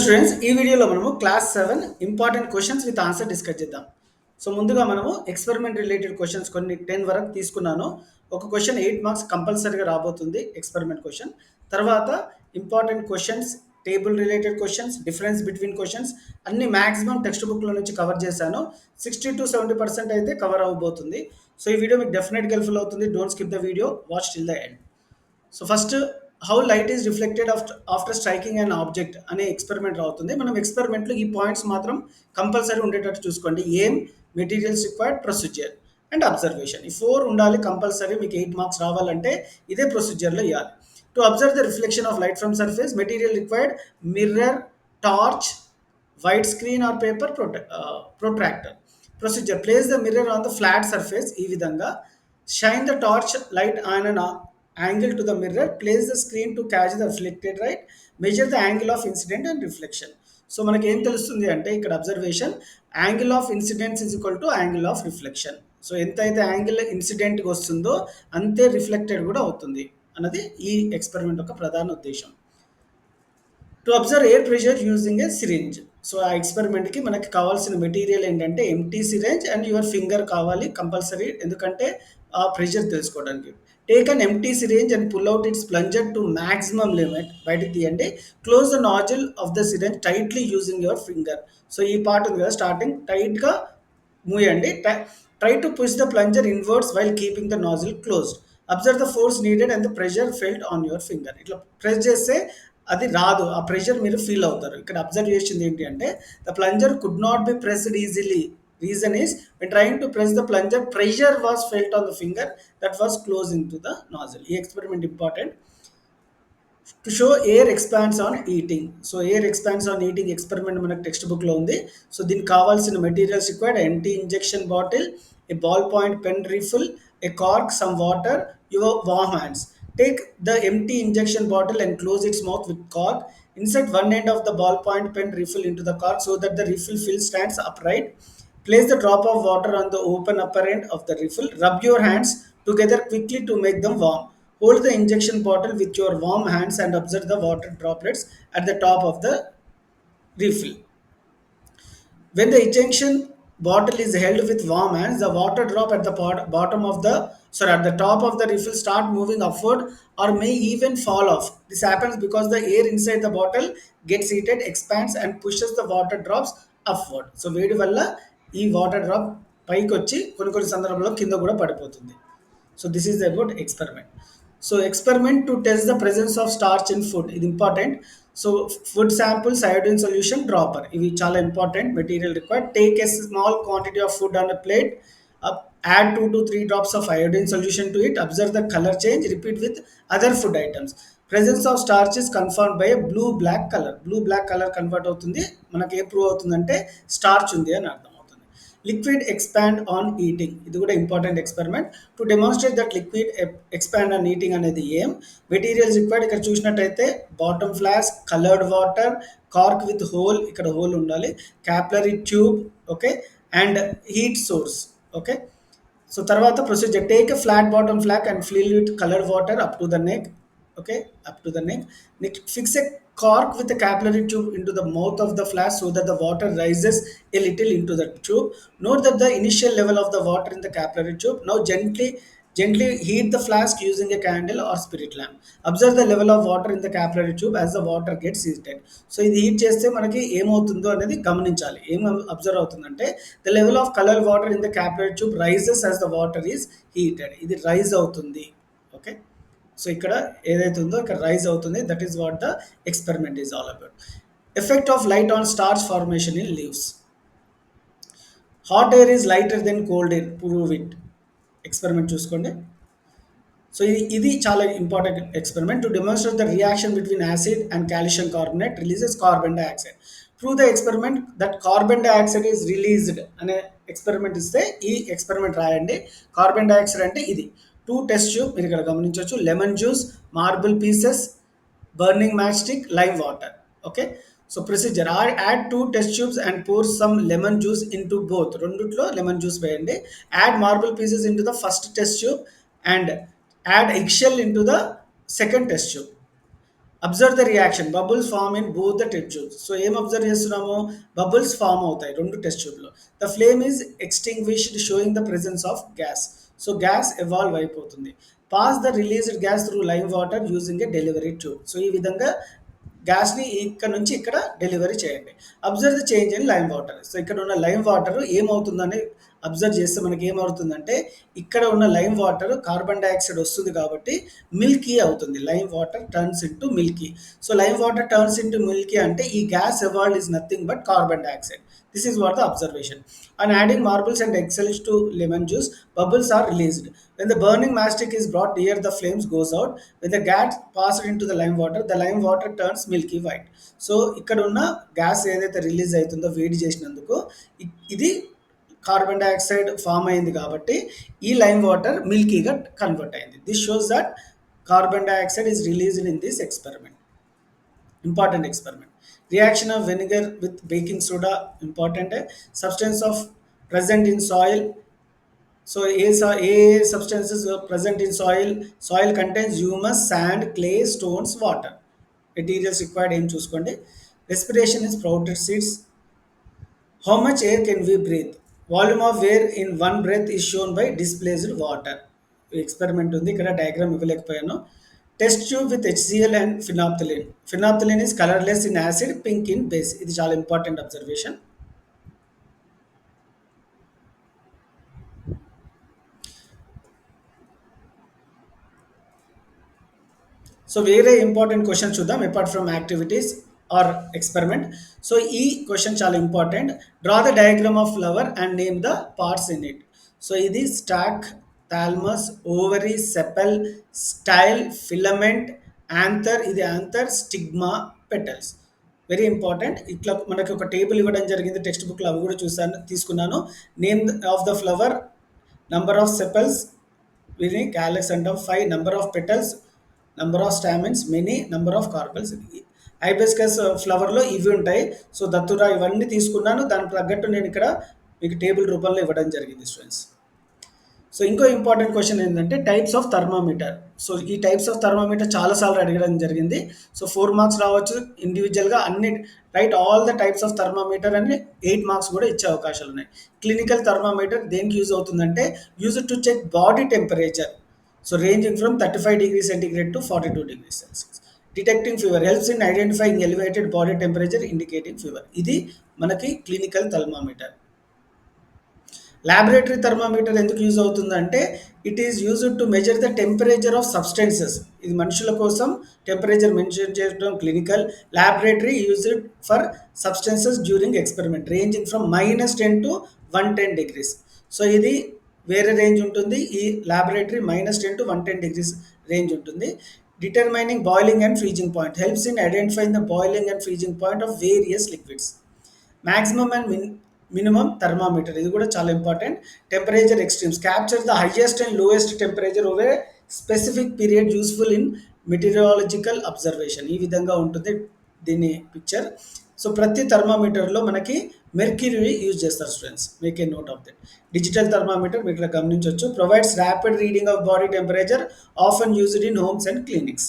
Students ఈ వీడియోలో మనము class 7 important questions with answer discuss చేద్దాం. సో ముందుగా మనము ఎక్స్పెరిమెంట్ రిలేటెడ్ క్వశ్చన్స్ కొన్ని 10 వరకు తీసుకున్నాను. ఒక క్వశ్చన్ 8 మార్క్స్ కంపల్సరీగా రాబోతుంది ఎక్స్పెరిమెంట్ క్వశ్చన్. తర్వాత important questions, table related questions, difference between questions అన్ని మాక్సిమం టెక్స్ట్ బుక్లో నుంచి కవర్ చేశాను. 60-70% అయితే కవర్ అవ్వబోతుంది. సో ఈ వీడియో మీకు డెఫినెట్గా హెల్ప్ఫుల్ అవుతుంది. Don't skip the video, watch till the end. So first how light is reflected after striking and object అనే ఎక్స్పెరిమెంట్ అవుతుంది. మనం ఎక్స్పెరిమెంట్లో ఈ పాయింట్స్ మాత్రం కంపల్సరీ ఉండేటట్టు చూసుకోండి. ఏం, materials required, procedure and observation. ఈ 4 ఉండాలి కంపల్సరీ. మీకు 8 మార్క్స్ రావాలంటే ఇదే ప్రొసీజర్లో ఇవ్వాలి. To observe the reflection of light from surface, material required mirror, torch, white screen are paper, protractor. Procedure: place the mirror on the flat surface. ఈ విధంగా shine the torch light on an angle to the mirror, place the screen to catch the reflected light, measure the angle of incident and reflection. So మనకి ఏం తెలుస్తుంది అంటే ఇక్కడ observation, angle of incidents is equal to angle of reflection. So ఎంత అయితే angle ఇన్సిడెంట్కి వస్తుందో అంతే reflected కూడా అవుతుంది అన్నది ఈ ఎక్స్పెరిమెంట్ యొక్క ప్రధాన ఉద్దేశం. To observe air pressure using a syringe. So ఆ ఎక్స్పెరిమెంట్కి మనకి కావాల్సిన మెటీరియల్ ఏంటంటే empty syringe and your finger కావాలి కంపల్సరీ, ఎందుకంటే ఆ ప్రెషర్ తెలుసుకోవడానికి. Take an empty syringe and pull out its plunger to maximum limit. బయటకు తీయండి. Close the nozzle of the syringe tightly using your finger. So ఈ part ఉంది కదా, starting టైట్గా మూయండి. Try to push the plunger inwards while keeping the nozzle closed. Observe the force needed and the pressure felt on your finger. ఇట్లా press చేస్తే అది రాదు, ఆ ప్రెషర్ మీరు ఫీల్ అవుతారు. ఇక్కడ అబ్జర్వ్ చేసింది ఏంటి అంటే the plunger could not be pressed easily. Reason is when trying to press the plunger, pressure was felt on the finger that was closing to the nozzle. ఈ experiment important. To show air expands on heating. So air expands on heating experiment మనకు text బుక్లో ఉంది. So దీనికి కావాల్సిన materials required: empty injection bottle, a ball point pen refill, a cork, some water, your warm hands. Take the empty injection bottle and close its mouth with cork. Insert one end of the ballpoint pen refill into the cork so that the refill stands upright. Place the drop of water on the open upper end of the refill. Rub your hands together quickly to make them warm. Hold the injection bottle with your warm hands and observe the water droplets at the top of the refill. When the injection bottle is held with warm hands, the water drop at the at the top of the refill start moving upward or may even fall off. This happens because the air inside the bottle gets heated, expands and pushes the water drops upward. So వేడి వల్ల ఈ water drop పైకి వచ్చి కొన్ని సందర్భాల్లో కింద కూడా పడిపోతుంది. So this is about experiment. So experiment to test the presence of starch in food, ఇది important. So food samples, iodine solution, dropper, ఇవి చాలా important. Material required: take a small quantity of food on a plate, add 2 to 3 drops of iodine solution to it, observe the color change, repeat with other food items. Presence of starch is confirmed by a blue black color. Blue black color convert అవుతుంది, మనకి ఏ prove అవుతుందంటే starch ఉంది అని అర్థం అవుతుంది. Liquid expand on heating, ఇది కూడా important experiment. To demonstrate that liquid expand on heating అనేది ఏం, మెటీరియల్స్ రిక్వైర్డ్ ఇక్కడ చూసినట్టయితే bottom flask, coloured water, cork with hole, ఇక్కడ హోల్ ఉండాలి, capillary tube, okay, and heat source, okay. So తర్వాత procedure: take a flat bottom flask and fill with coloured water up to the neck, okay, up to the neck. Fix a cork with a capillary tube into the mouth of the flask so that the water rises a little into the tube. Note that the initial level of the water in the capillary tube. Now gently heat the flask using a candle or spirit lamp. Observe the level of water in the capillary tube as the water gets heated. So ఇది heat చేస్తే మనకి ఏమవుతుందో అనేది గమనించాలి. ఏం observe అవుతుందంటే the level of colour water in the capillary tube rises as the water is heated. ఇది rise అవుతుంది, ఓకే. సో ఇక్కడ ఏదైతే ఉందో ఇక్కడ రైజ్ అవుతుంది. That is what the experiment is all about. Effect of light on starch formation in leaves. Hot air is lighter than cold air, prove it. Experiment చూసుకోండి. So ఇది చాలా important experiment. To demonstrate the reaction between acid and calcium carbonate releases carbon dioxide. Prove the experiment that carbon dioxide is released అనే experiment ఇస్తే ఈ experiment రాయండి. Carbon dioxide అంటే ఇది. 2 test tube మీరు ఇక్కడ గమనించవచ్చు, lemon juice, marble pieces, burning match stick, lime water, okay. So procedure: add 2 test tubes and pour some lemon juice into both. రెండిట్లో లెమన్ జ్యూస్ వేయండి. Add marble pieces into the first test tube and add eggshell into the second test tube. Observe the reaction bubbles form in both the test tubes. So ఏం observe చేస్తున్నాము? Bubbles form అవుతాయి రెండు test ట్యూబ్లో. The flame is extinguished showing the presence of gas. So gas evolve అయిపోతుంది. Pass the released gas through lime water using a delivery tube. So ఈ విధంగా గ్యాస్ని ఇక్కడ నుంచి ఇక్కడ డెలివరీ చేయండి. Observe the change in lime water. So ఇక్కడ ఉన్న లైమ్ వాటర్ ఏమవుతుందని అబ్జర్వ్ చేస్తే మనకి ఏమవుతుందంటే, ఇక్కడ ఉన్న లైమ్ వాటర్ కార్బన్ డైఆక్సైడ్ వస్తుంది కాబట్టి మిల్కీ అవుతుంది. Lime water turns into Milky. So lime water turns into Milky అంటే ఈ gas evolved is nothing but carbon dioxide. This is what the observation. On adding marbles and eggshells to lemon juice, bubbles are released. When the burning mastic is brought near, the flames goes out. When the gas passed into the lime water turns milky white. So ఇక్కడ ఉన్న gas ఏదైతే release అవుతుందో వేడి చేసినందుకు ఇది carbon dioxide form అయింది కాబట్టి ఈ లైమ్ వాటర్ మిల్కీగా కన్వర్ట్ అయింది. This shows that carbon dioxide is released in this experiment. Important experiment. Reaction of vinegar with baking soda, important. Substance of present in soil. So A substances are present in soil. Soil contains humus, sand, clay, stones, water. Materials required ఏం చూసుకోండి. Respiration is sprouted seeds. How much air can we breathe? Volume of air in one breath is shown by displaced water. Experiment ఉంది ఇక్కడ diagram ఇవ్వలేకపోయాను. Test tube with H C L and phenolphthalein. Phenolphthalein is colourless in acid, pink in base. ఇది చాలా important observation. So వేరే important question చూద్దాం apart from activities or experiment. So ఈ question చాలా important. Draw the diagram of flower and name the parts in it. So ఇది stalk, thalamus, ovary, sepal, style, filament, anther, ఇది anther, stigma, petals. Very important. ఇట్లా మనకి ఒక table ఇవ్వడం జరిగింది text బుక్లో, అవి కూడా తీసుకున్నాను. Name of the flower, number of sepals, వీటిని క్యాలెక్స్ అంటాం, 5, number of petals, number of stamens, many, number of carpels. Hibiscus ఫ్లవర్లో ఇవి ఉంటాయి. సో దత్తురా ఇవన్నీ తీసుకున్నాను, దానికి తగ్గట్టు నేను ఇక్కడ మీకు టేబుల్ రూపంలో ఇవ్వడం జరిగింది స్టూడెంట్స్. సో ఇంకో ఇంపార్టెంట్ క్వశ్చన్ ఏంటంటే టైప్స్ ఆఫ్ థర్మామీటర్. సో ఈ టైప్స్ ఆఫ్ థర్మామీటర్ చాలాసార్లు అడగడం జరిగింది. సో 4 మార్క్స్ రావచ్చు ఇండివిజువల్గా, అన్ని write all the types of thermometer అని 8 మార్క్స్ కూడా ఇచ్చే అవకాశాలు ఉన్నాయి. క్లినికల్ థర్మామీటర్ దేనికి యూజ్ అవుతుందంటే used to check body temperature. So ranging from 35 degrees centigrade to 42 degrees Celsius. Detecting fever helps in identifying elevated body temperature indicating fever. ఇది మనకి clinical thermometer. Laboratory thermometer ఎందుకు use అవుతుందంటే it is used to measure the temperature of substances. ఇది మనుషుల కోసం temperature mention చేయడం clinical. Laboratory used for substances during experiment ranging from -10 to 110 degrees. So ఇది వేరే రేంజ్ ఉంటుంది. ఈ లాబొరేటరీ -10 to 110 degrees రేంజ్ ఉంటుంది. Determining boiling and freezing point helps in identifying the boiling and freezing point of various liquids. Maximum and minimum thermometer, ఇది కూడా చాలా important. Temperature extremes capture the highest and lowest temperature over specific period useful in meteorological observation. ఈ విధంగా ఉంటుంది దీని పిక్చర్. సో ప్రతి థర్మామీటర్లో మనకి మెర్క్యూరీ యూజ్ చేస్తారు students, make a note of that. Digital thermometer మీరు ఇక్కడ గమనించవచ్చు. Provides rapid reading of body temperature often used in homes and clinics.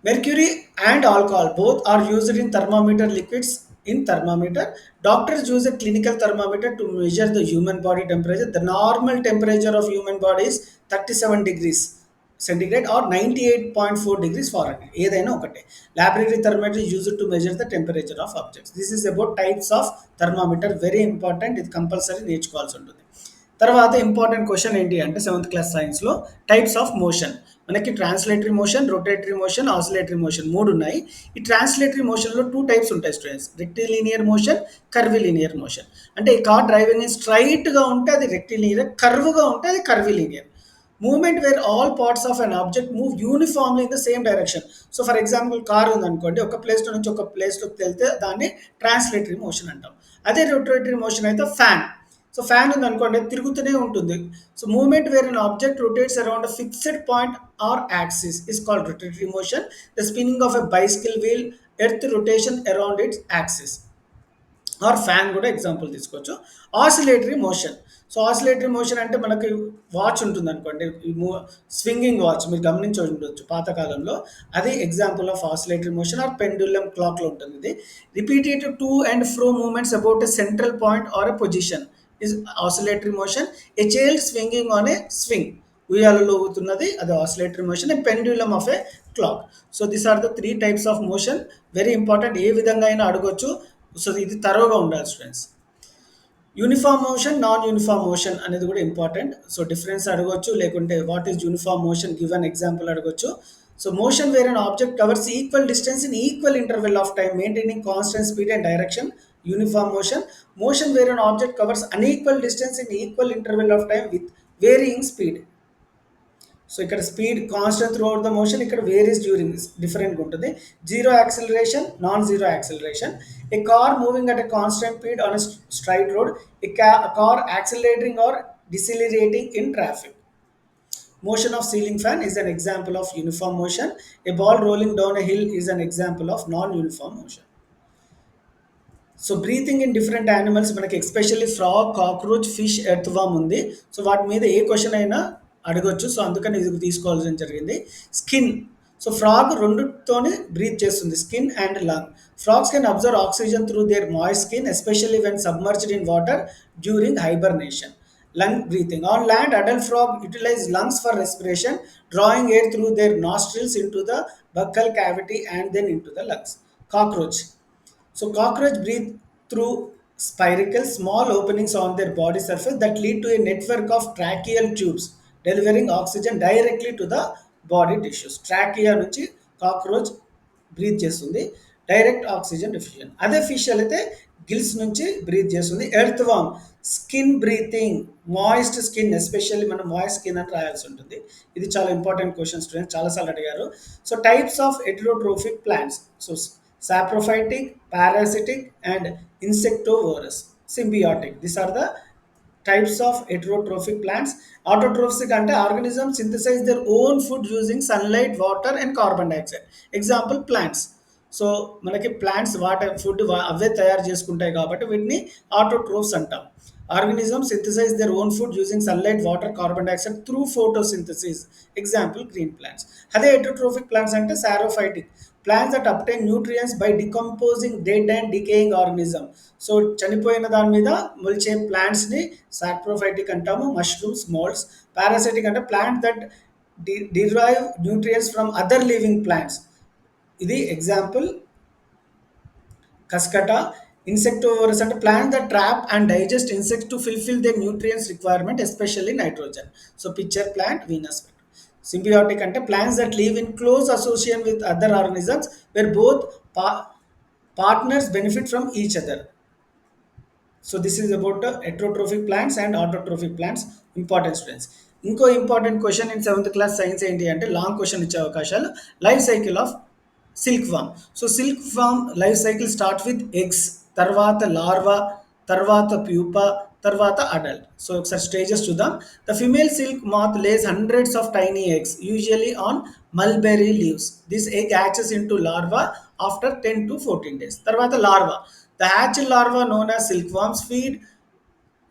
Mercury and alcohol both are used in thermometer liquids. In thermometer, doctors use a clinical thermometer to measure the human body temperature. The normal temperature of human body is 37 degrees centigrade or 98.4 degrees Fahrenheit. ఏదైనా ఒకటే. Laboratory thermometer is used to measure the temperature of objects. This is about types of thermometer. Very important. ఇది compulsory నేర్చుకోవాల్సి ఉంటుంది. తర్వాత important question ఏంటి అంటే 7th class సైన్స్లో types of motion. మనకి translatory motion, rotatory motion, oscillatory motion 3 ఉన్నాయి. ఈ translatory మోషన్లో 2 టైప్స్ ఉంటాయి స్టూడెంట్స్, రెక్టిలీనియర్ మోషన్, కర్విలీనియర్ మోషన్. అంటే ఈ కార్ డ్రైవింగ్ స్ట్రైట్గా ఉంటే అది రెక్టిలీనియర్, కర్వ్గా ఉంటే అది curvilinear. Movement where all parts of an object move uniformly in the same direction. So for example car ఉందనుకోండి, ఒక ప్లేస్ నుంచి ఒక ప్లేస్లోకి వెళ్తే దాన్ని ట్రాన్స్లేటరీ మోషన్ అంటాం. అదే రొటేటరీ మోషన్ అయితే ఫ్యాన్. సో ఫ్యాన్ ఉంది అనుకోండి, తిరుగుతూనే ఉంటుంది. So movement where an object rotates around a fixed point or axis is called rotatory motion. The spinning of a bicycle wheel, earth rotation around its axis. Or fan కూడా example తీసుకోవచ్చు. Oscillatory motion. So oscillatory motion అంటే మనకి watch ఉంటుంది అనుకోండి, ఈ swinging watch మీరు గమనించి ఉండొచ్చు పాతకాలంలో. అది example of oscillatory motion. Or pendulum క్లాక్లో ఉంటుంది ఇది. Repeated to and fro movements about a central point or a position is oscillatory motion. A child swinging on a swing, ఉయ్యాలలో ఊగుతున్నది, అది oscillatory motion. A pendulum of a clock. So these are the three types of motion. Very important, ఏ విధంగా అయినా అడగొచ్చు. So ఇది తరోగా ఉండాలి students. Uniform motion, non uniform motion అనేది కూడా ఇంపార్టెంట్. సో డిఫరెన్స్ అడగొచ్చు, లేకుంటే what is uniform motion given example అడగొచ్చు. So motion where an object covers equal distance in equal interval of time maintaining constant speed and direction, uniform motion. Motion where an object covers unequal distance in equal interval of time with varying speed. So ఇక్కడ speed constant throughout the motion, ఇక్కడ varies during డిఫరెంట్గా ఉంటుంది. Zero acceleration, non zero acceleration. A car moving at a constant speed on a straight road. A car accelerating or decelerating in traffic. Motion of ceiling fan is an example of uniform motion. A ball rolling down a hill is an example of non-uniform motion. So breathing in different animals మనకి especially frog, cockroach, fish, earthworm ఉంది. So వాటి మీద ఏ question అయినా అడగొచ్చు. So అందుకని ఇది తీసుకోవాల్సిన జరిగింది. స్కిన్. సో ఫ్రాగ్ రెండుతోనే బ్రీత్ చేస్తుంది, skin and lung. Frogs can observe oxygen through there moist skin especially when submerged in water during hibernation. Lung breathing. On land, adult frog utilize lungs for respiration, drawing air through their nostrils into the buccal cavity and then into the lungs. Cockroach. So cockroach breathe through spiracles, small openings on their body surface that lead to a network of tracheal tubes, delivering oxygen directly to the body tissues. Trachea నుంచి cockroach breath చేస్తుంది, direct oxygen diffusion. అదే fish అయితే gills నుంచి breath చేస్తుంది. Earth వామ్ skin breathing, moist skin, especially మనం moist skin అని రాయాల్సి ఉంటుంది. ఇది చాలా ఇంపార్టెంట్ క్వశ్చన్ స్టూడెంట్స్, చాలాసార్లు అడిగారు. So types of heterotrophic plants. So saprophytic, parasitic and insectivorous, symbiotic. These are the types of heterotrophic plants. Autotrophic ante organisms synthesize their own food using sunlight, water and carbon dioxide. Example plants. So మనకి plants వాటి food అవే తయారు చేసుకుంటాయి కాబట్టి వీటిని autotrophs అంటాం. Organism synthesize their own food using sunlight, water, carbon dioxide through photosynthesis. Example green plants. అదే heterotrophic plants అంటే saprophytic, plants that obtain nutrients by decomposing dead and decaying organism. So చనిపోయిన దాని మీద మొలిచే ప్లాంట్స్ని సాప్రోఫైటిక్ అంటాము. Mushrooms, moulds. Parasitic అంటే plant that derive nutrients from other living plants. ఇది ఎగ్జాంపుల్ కస్కటా. ఇన్సెక్టివోరస్ అంటే plant that trap and digest insects to fulfil their nutrients requirement especially nitrogen. So picture plant, Venus. Symbiotic అంటే plants that live in close association with other organisms where both partners benefit from each other. So this is about heterotrophic plants and autotrophic plants. Important students. ఇంకో important question in 7th class science ఏంటి అంటే long question ఇచ్చే అవకాశాలు. Life cycle of silk worm. So silk worm life cycle start with eggs, తర్వాత larva, తర్వాత pupa, తర్వాత adult. So ఒకసారి stages చూద్దాం. The female silk moth lays hundreds of tiny eggs usually on mulberry leaves. This egg hatches into larva after 10 to 14 days. తర్వాత larva. The hatched larva known as silkworms feed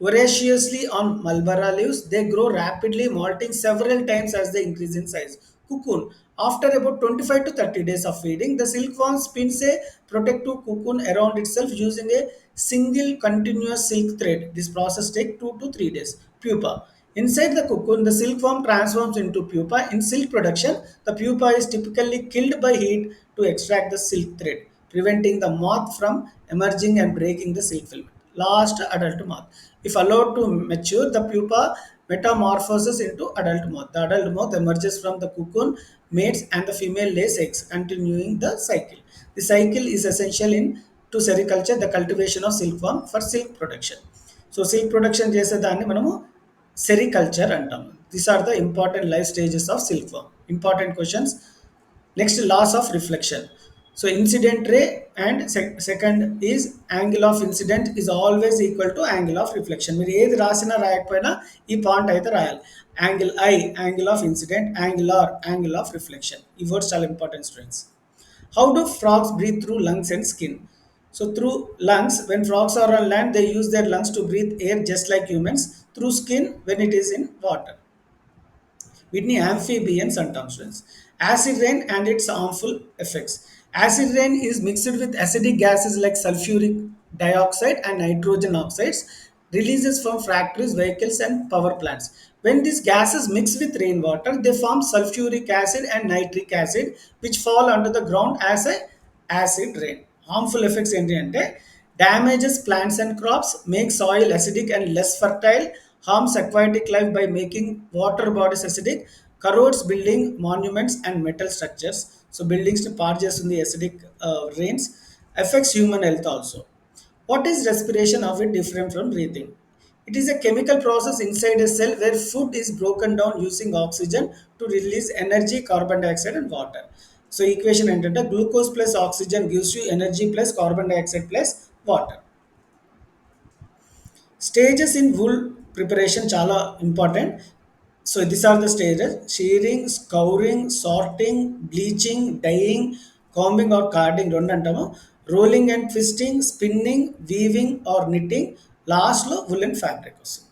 voraciously on mulberry leaves. They grow rapidly, molting several times as they increase in size. Cocoon. After about 25 to 30 days of feeding, the silkworm spins a protective cocoon around itself using a single continuous silk thread. This process takes 2 to 3 days. Pupa. Inside the cocoon, the silkworm transforms into pupa. In silk production, the pupa is typically killed by heat to extract the silk thread, preventing the moth from emerging and breaking the silk filament. Last, adult moth. If allowed to mature, the pupa metamorphoses into adult moth. The adult moth emerges from the cocoon, mates, and the female lays eggs, continuing the cycle. The cycle is essential in to sericulture, the cultivation of silkworm for silk production. So silk production చేసేదాన్ని మనము sericulture అంటాము. These are the important life stages of silkworm. Important questions. Next, laws of reflection. So incident ray and second is angle of incident is always equal to angle of reflection. మీరు ఏది రాసినా రాయకపోయినా ఈ point అయితే రాయాలి. Angle I, angle of incident, angle R, angle of reflection. ఈ words చాలా important students. How do frogs breathe through lungs and skin? So through lungs, when frogs are on land, they use their lungs to breathe air just like humans. Through skin, when it is in water. Whitney amphibians and substance. Acid rain and its harmful effects. Acid rain is mixed with acidic gases like sulfuric dioxide and nitrogen oxides releases from factories, vehicles, and power plants. When these gases mix with rainwater, they form sulfuric acid and nitric acid, which fall onto the ground as a acid rain. Harmful effects ఏంటి అంటే damages plants and crops, makes soil acidic and less fertile, harms aquatic life by making water bodies acidic, corrodes building monuments and metal structures. So buildings ని పాడు చేస్తుంది acidic rains, affects human health also. What is respiration of it different from breathing? It is a chemical process inside a cell where food is broken down using oxygen to release energy, carbon dioxide, and water. So, equation ఏంటంటే glucose plus oxygen gives you energy plus carbon dioxide plus water. Stages in wool preparation చాలా important. So these are the stages: shearing, scouring, sorting, bleaching, dyeing, combing or carding రెండు అంటాము, rolling and twisting, spinning, weaving or knitting, లాస్ట్లో woolen fabric వస్తుంది.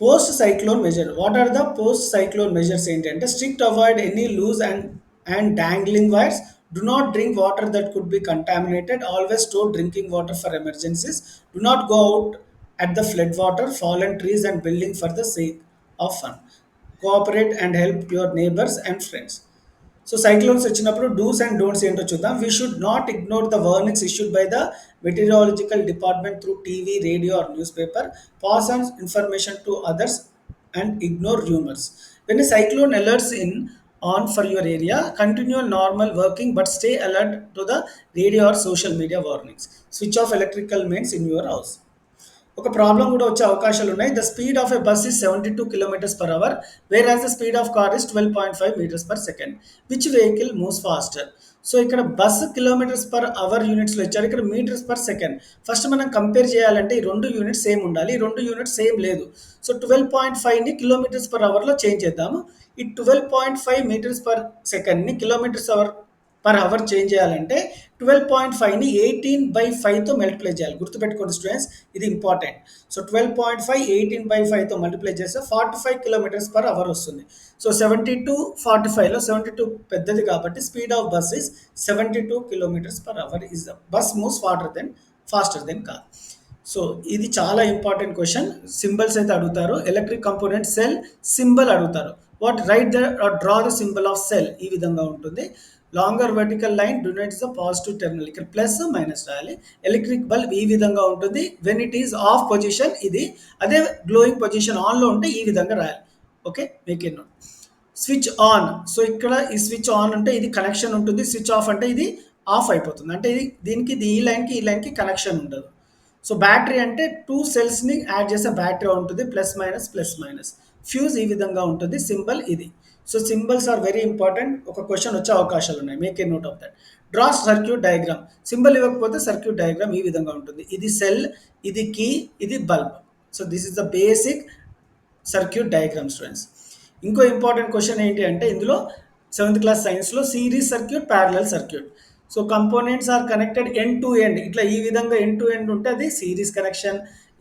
Post cyclone measure. What are the post cyclone measures ఏంటంటే strict avoid any loose and dangling wires, do not drink water that could be contaminated, always store drinking water for emergencies, do not go out at the flood water, fallen trees and building for the sake of fun, cooperate and help your neighbors and friends. So cyclones వచ్చినప్పుడు dos and don'ts ఏంటో చూద్దాం. We should not ignore the warnings issued by the meteorological department through TV, radio or newspaper. Pass on information to others and ignore rumors. When a cyclone alerts in on for your area, continue normal working but stay alert to the radio or social media warnings. Switch off electrical mains in your house. ఒక problem కూడా వచ్చే అవకాశాలు ఉన్నాయి. The speed of a bus is 72 kilometres per hour, whereas the speed of car is 12.5 metres per second. Which vehicle moves faster? So ఇక్కడ bus kilometres per hour యూనిట్స్లో ఇచ్చారు, ఇక్కడ metres per second. First మనం compare చేయాలంటే ఈ రెండు units same ఉండాలి, ఈ రెండు యూనిట్స్ సేమ్ లేదు. సో 12.5ని కిలోమీటర్స్ పర్ అవర్లో చేంజ్ చేద్దాము. ఈ 12.5 మీటర్స్ పర్ సెకండ్ని కిలోమీటర్స్ పర్ అవర్ చేంజ్ చేయాలంటే 12.5ని 18/5తో మల్టిప్లై చేయాలి. గుర్తుపెట్టుకోండి స్టూడెంట్స్, ఇది ఇంపార్టెంట్. సో 12.5 18/5తో మల్టిప్లై చేస్తే 45 కిలోమీటర్స్ పర్ అవర్ వస్తుంది. సో 72 45లో 72 పెద్దది కాబట్టి speed of bus is 72 kilometres per hour. Is the bus moves faster than car. So ఇది చాలా ఇంపార్టెంట్ క్వశ్చన్. సింబల్స్ అయితే అడుగుతారు. ఎలక్ట్రిక్ కంపోనెంట్ సెల్ సింబల్ అడుగుతారు. What write the draw the symbol of cell ఈ విధంగా ఉంటుంది. Longer vertical line denotes the positive terminal, ఇక్కడ plus minus రాయాలి. ఎలక్ట్రిక్ బల్బ్ ఈ విధంగా ఉంటుంది. When it is of position ఇది, అదే గ్లోయింగ్ పొజిషన్ ఆన్లో ఉంటే ఈ విధంగా రాయాలి. Okay, make a note. Switch on. So ఇక్కడ ఈ స్విచ్ ఆన్ అంటే ఇది కనెక్షన్ ఉంటుంది, స్విచ్ ఆఫ్ అంటే ఇది ఆఫ్ అయిపోతుంది. అంటే ఇది దీనికి ఈ లైన్కి కనెక్షన్ ఉండదు. సో బ్యాటరీ అంటే 2 సెల్స్ని యాడ్ చేసే బ్యాటరీ ఉంటుంది, ప్లస్ మైనస్. ఫ్యూజ్ ఈ విధంగా ఉంటుంది, సింబల్ ఇది. So symbols are very important. ఒక క్వశ్చన్ వచ్చే అవకాశాలు ఉన్నాయి, make a note of that. Draw circuit diagram. Symbol ఇవ్వకపోతే సర్క్యూట్ డయాగ్రామ్ ఈ విధంగా ఉంటుంది. ఇది సెల్, ఇది కీ, ఇది bulb. So this is the basic circuit diagram students. ఇంకో ఇంపార్టెంట్ క్వశ్చన్ ఏంటి అంటే ఇందులో 7th క్లాస్ సైన్స్లో series circuit, parallel circuit. So components are connected end to end. ఇట్లా ఈ విధంగా ఎండ్ టు ఎండ్ ఉంటే అది సిరీస్ కనెక్షన్,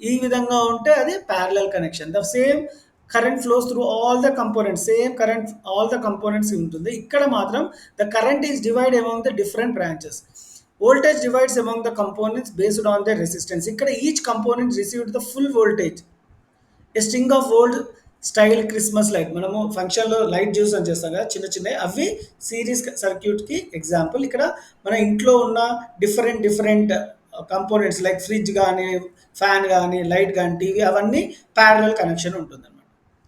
ఈ విధంగా ఉంటే అది parallel connection. The same current flows through all the components, same current all the components ఉంటుంది. ఇక్కడ మాత్రం the current is divide among the different branches. Voltage divides among the components based on the resistance. ఇక్కడ each component received the full voltage. A string of old style Christmas light, మనము ఫంక్షన్లో light juice అని చేస్తాం కదా చిన్న అవి series సర్క్యూట్కి example. ఇక్కడ మన ఇంట్లో ఉన్న డిఫరెంట్ కంపోనెంట్స్ లైక్ ఫ్రిడ్జ్ కానీ, ఫ్యాన్ కానీ, లైట్ కానీ, టీవీ, అవన్నీ ప్యారలల్ కనెక్షన్ ఉంటుంది అనమాట.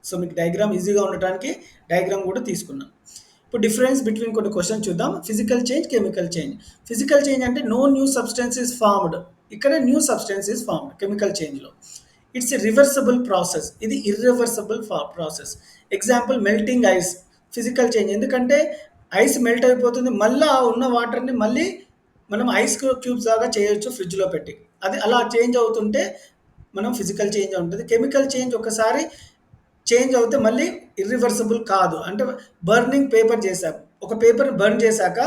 సో మీకు డయాగ్రామ్ ఈజీగా ఉండటానికి డయాగ్రామ్ కూడా తీసుకున్నాం. ఇప్పుడు డిఫరెన్స్ బిట్వీన్ కొన్ని క్వశ్చన్ చూద్దాం. Physical change, chemical change. Physical change అంటే no new substance is formed, ఇక్కడ new substance is formed chemical చేంజ్లో. ఇట్స్ ఎ రివర్సబుల్ ప్రాసెస్, ఇది irreversible process. Example melting ice, physical change. ఎందుకంటే ఐస్ మెల్ట్ అయిపోతుంది, మళ్ళీ ఉన్న వాటర్ని మళ్ళీ మనం ఐస్ క్యూబ్స్ లాగా చేయొచ్చు ఫ్రిడ్జ్లో పెట్టి. అది అలా చేంజ్ అవుతుంటే మనం ఫిజికల్ చేంజ్ ఉంటుంది. కెమికల్ చేంజ్ ఒకసారి చేంజ్ అవుతే మళ్ళీ ఇర్రివర్సబుల్ కాదు. అంటే బర్నింగ్ పేపర్ చేసాం, ఒక పేపర్‌ని బర్న్ చేశాక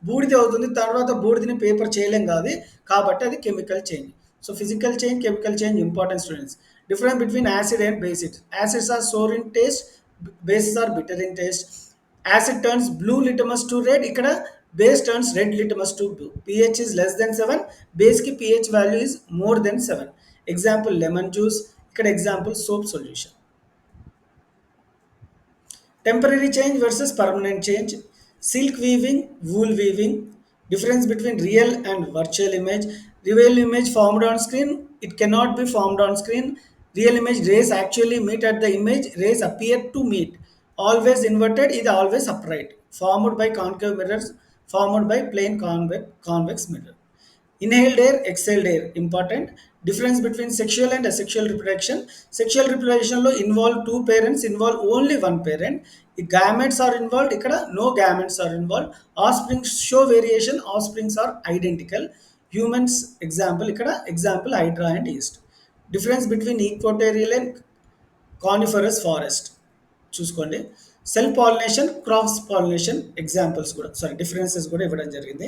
బూడిద అవుతుంది. తర్వాత బూడిదని పేపర్ చేయలేం కాదు. కాబట్టి అది chemical change. So, physical change, chemical change important students. Difference between acid and based. Acids are sour in taste, bases are bitter in taste. Acid turns blue litmus to red. ఇక్కడ base turns red litmus to blue. pH is less than 7. Base ki pH value is more than 7. Example lemon juice. ఇక్కడ example soap solution. Temporary change versus permanent change. Silk weaving, wool weaving. Difference between real and virtual image. Real image formed on screen, it cannot be formed on screen. Real image rays actually meet at the image, rays appear to meet. Always inverted is always upright. Formed by concave mirrors, formed by plain convex mirror. Inhaled air, exhaled air, important. Difference between sexual and asexual reproduction. Sexual reproduction lo involve two parents, involve only one parent. If gametes are involved, ikkada no gametes are involved. Offspring show variation, offsprings are identical. Humans example, ikkada example hydra and yeast. Difference between equatorial and coniferous forest చూసుకోండి. Self pollination, cross pollination examples కూడా differences కూడా ఇవ్వడం జరిగింది.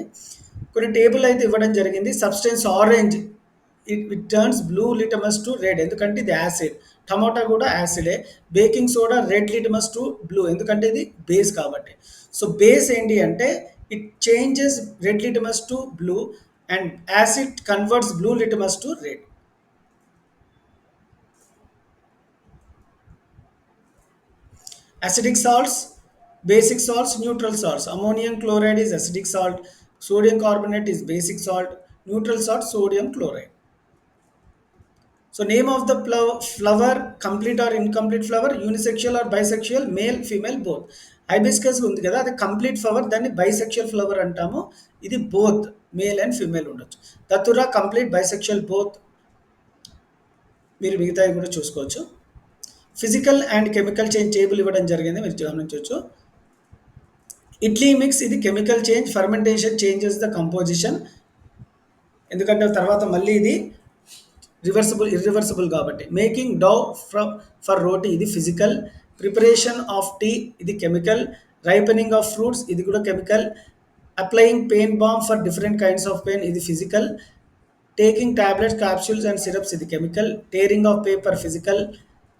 కొన్ని table అయితే ఇవ్వడం జరిగింది. Substance orange it turns blue litmus to red, ఎందుకంటే ఇది యాసిడ్. టమాటా కూడా యాసిడే. Baking soda red litmus to blue, ఎందుకంటే ఇది బేస్ కాబట్టి. సో బేస్ ఏంటి అంటే it changes red litmus to blue and acid converts blue litmus to red. Acidic salts, basic salts, neutral salts. Ammonium chloride is acidic salt. Sodium carbonate is basic salt. Neutral salt, sodium chloride. So name of the flower, complete or incomplete flower, unisexual or bisexual, male, female, both. Hibiscus ఉంది కదా, అది complete flower, దాన్ని bisexual flower అంటాము. ఇది both male and female ఉండొచ్చు. దతురా complete bisexual both. మీరు మిగతావి కూడా చూసుకోవచ్చు. Physical and chemical change table ఇవ్వడం జరిగింది, మీరు గమనించవచ్చు. ఇడ్లీ మిక్స్ ఇది chemical change. Fermentation changes the composition, ఎందుకంటే తర్వాత మళ్ళీ ఇది ఇర్రివర్సిబుల్ కాబట్టి. మేకింగ్ డౌ ఫర్ రోటీ ఇది ఫిజికల్. ప్రిపరేషన్ ఆఫ్ టీ ఇది కెమికల్. రైపెనింగ్ ఆఫ్ ఫ్రూట్స్ ఇది కూడా chemical. Applying pain balm for different kinds of pain ఇది physical. Taking tablets, capsules and syrups ఇది chemical. Tearing of paper physical.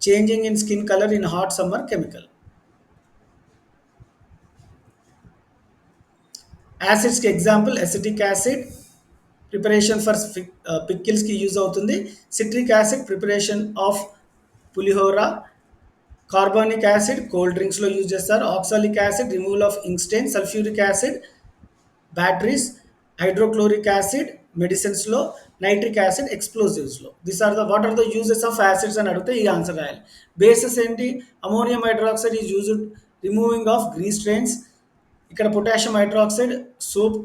Changing in skin color in hot summer chemical. Acids ki example acetic acid preparation for pickles ki use avutundi. Citric acid preparation of pulihora. Carbonic acid cold drinks lo use chestaru. Oxalic acid removal of ink stain. Sulfuric acid batteries. Hydrochloric acid medicines లో, nitric acid explosives లో. What are the uses of acids అని అడిగితే ఈ answer రాయాలి. Bases ఏంటి? Ammonium hydroxide is used removing of grease strains. ఇక్కడ potassium hydroxide soap.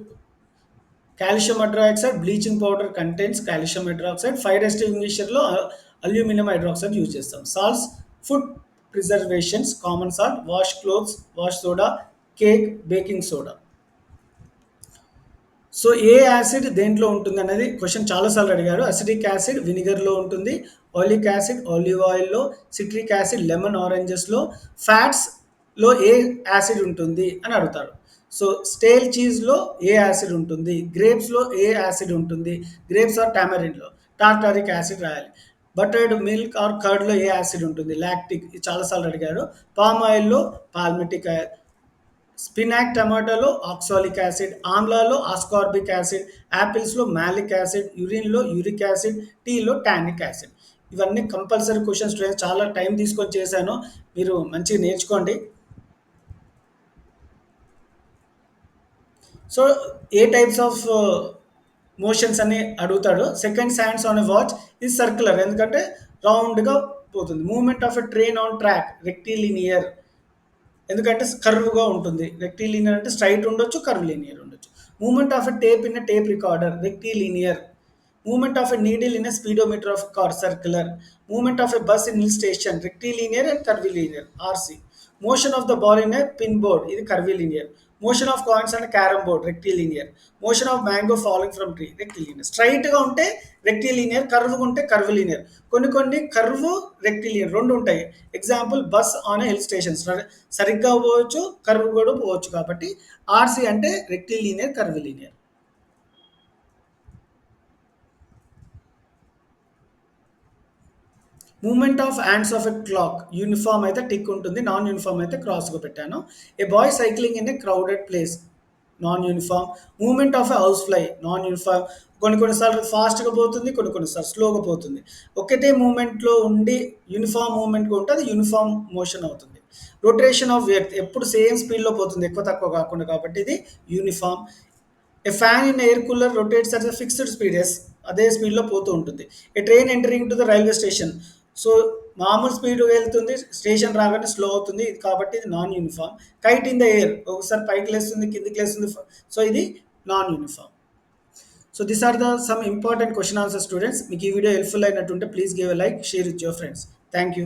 Calcium hydroxide bleaching powder contains calcium hydroxide. Fire extinguisher లో aluminium hydroxide use చేస్తాం. Salts food preservations, common salt, wash clothes, wash soda, cake, baking soda. So ఏ acid దేంట్లో ఉంటుంది అనేది question చాలాసార్లు అడిగారు. Acidic acid వినిగర్లో ఉంటుంది. ఆలిక్ యాసిడ్ ఆలివ్ ఆయిల్లో. సిట్రిక్ యాసిడ్ లెమన్ ఆరెంజెస్లో. ఫ్యాట్స్లో ఏ యాసిడ్ ఉంటుంది అని అడుగుతారు. సో స్టేల్ చీజ్లో ఏ యాసిడ్ ఉంటుంది. గ్రేప్స్లో ఏ యాసిడ్ ఉంటుంది. గ్రేప్స్ ఆర్ టామరిన్లో టార్టారిక్ యాసిడ్ రాయాలి. బటర్డ్ మిల్క్ ఆర్ కర్డ్లో ఏ యాసిడ్ ఉంటుంది. లాక్టిక్, ఇది చాలాసార్లు అడిగారు. పామ్ ఆయిల్లో పాల్మిటిక్. స్పినాక్ టమాటాలో ఆక్సాలిక్ యాసిడ్. ఆమ్లాలో ఆస్కార్బిక్ యాసిడ్. యాపిల్స్లో మ్యాలిక్ యాసిడ్. యూరిన్లో యూరిక్ యాసిడ్. టీలో టానిక్ యాసిడ్. ఇవన్నీ కంపల్సరీ క్వశ్చన్స్ స్టూడెంట్స్. చాలా టైం తీసుకొని చేశాను, మీరు మంచిగా నేర్చుకోండి. So A types of motions అని అడుగుతాడు. Second hands on a watch ఇది సర్క్యులర్, ఎందుకంటే రౌండ్గా పోతుంది. Movement of a train on track rectilinear, ఎందుకంటే కర్వ్గా ఉంటుంది. రెక్టిలినియర్ అంటే స్ట్రైట్ ఉండొచ్చు, కర్వ్ లీనియర్ ఉండొచ్చు. Movement of a tape in a tape recorder rectilinear. Movement of a needle in a speedometer of car circular. Movement of a bus in hill station rectilinear and curvilinear RC. Motion of the ball in a pin board ఇది curvilinear. Motion of coins and carrom board rectilinear. Motion of mango following from tree rectilinear. స్ట్రైట్గా ఉంటే rectilinear, కర్వ్గా ఉంటే కర్వ్లీనియర్. కొన్ని కొన్ని curve rectilinear రెండు ఉంటాయి. Example bus on hill station సరిగ్గా పోవచ్చు, కర్వ్ కూడా పోవచ్చు. కాబట్టి ఆర్సీ అంటే rectilinear, curvilinear. Movement of hands of a clock uniform అయితే టిక్ ఉంటుంది, నాన్ యూనిఫామ్ అయితే క్రాస్గా పెట్టాను. A boy cycling in a crowded place non uniform. Movement of a house fly non uniform. కొన్నిసార్లు ఫాస్ట్గా పోతుంది, కొన్నిసార్లు స్లోగా పోతుంది. ఒకటే మూమెంట్లో ఉండి యూనిఫామ్ మూమెంట్గా ఉంటే అది యూనిఫామ్ మోషన్ అవుతుంది. రొటేషన్ ఆఫ్ ఎర్త్ ఎప్పుడు సేమ్ స్పీడ్లో పోతుంది, ఎక్కువ తక్కువ కాకుండా, కాబట్టి ఇది uniform. A fan in air cooler rotates at fixed speed, అదే స్పీడ్లో పోతూ ఉంటుంది. A train entering to the railway station, so మామూలు స్పీడ్ వెళ్తుంది, స్టేషన్ రాగానే స్లో అవుతుంది, ఇది కాబట్టి ఇది non uniform. Kite in the air ఒకసారి పైకి లేస్తుంది, కిందికి లేస్తుంది, సో ఇది non uniform. So these are the sum important question answer students. మీకు ఈ వీడియో హెల్ప్ఫుల్ అయినట్టుంటే please give a like, share with your friends. Thank you.